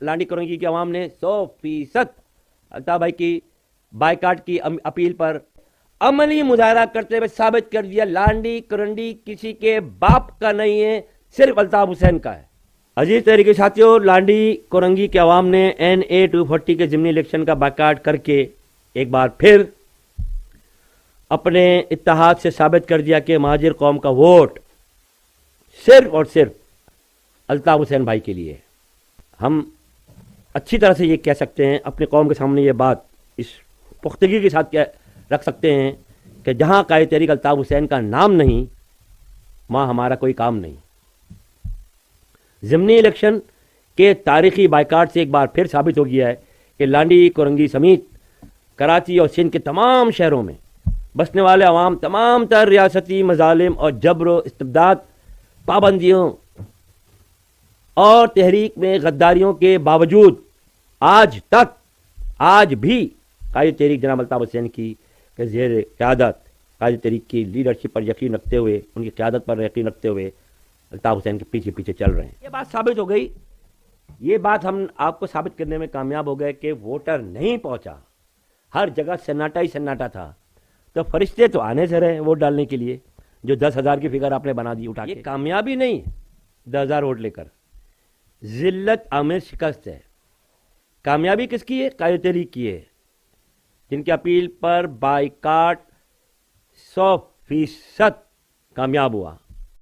لانڈی کرنگی کی عوام نے 100% الطاف بھائی کی بائیکاٹ کی اپیل پر عملی مظاہرہ کرتے ہوئے ثابت کر دیا لانڈی کرنڈی کسی کے باپ کا نہیں ہے، صرف الطاف حسین کا ہے۔ عزیز تحریک ساتھیوں، لانڈی کرنگی کے عوام نے NA 240 کے ضمنی الیکشن کا بائیکاٹ کر کے ایک بار پھر اپنے اتحاد سے ثابت کر دیا کہ مہاجر قوم کا ووٹ صرف اور صرف الطاف حسین بھائی کے لیے۔ ہم اچھی طرح سے یہ کہہ سکتے ہیں، اپنی قوم کے سامنے یہ بات اس پختگی کے ساتھ رکھ سکتے ہیں کہ جہاں قائد تحریک الطاف حسین کا نام نہیں، وہاں ہمارا کوئی کام نہیں۔ ضمنی الیکشن کے تاریخی بائیکاٹ سے ایک بار پھر ثابت ہو گیا ہے کہ لانڈی کرنگی سمیت کراچی اور سندھ کے تمام شہروں میں بسنے والے عوام تمام تر ریاستی مظالم اور جبر و استبداد، پابندیوں اور تحریک میں غداریوں کے باوجود آج بھی قائد تحریک جناب الطاف حسین کی زیر قیادت، قائد تحریک کی لیڈرشپ پر یقین رکھتے ہوئے، ان کی قیادت پر یقین رکھتے ہوئے الطاف حسین کے پیچھے پیچھے چل رہے ہیں۔ یہ بات ثابت ہو گئی، یہ بات ہم آپ کو ثابت کرنے میں کامیاب ہو گئے کہ ووٹر نہیں پہنچا، ہر جگہ سناٹا ہی سناٹا تھا، تو فرشتے تو آنے سے رہے ووٹ ڈالنے کے لیے، جو 10,000 کی فگر آپ نے بنا دی اٹھا کے۔ یہ کامیابی نہیں 10,000 ووٹ لے کر، ذلت آمیز شکست ہے۔ کامیابی کس کی ہے؟ قائد تحریک کی ہے، جن کی اپیل پر بائیکاٹ 100% کامیاب ہوا۔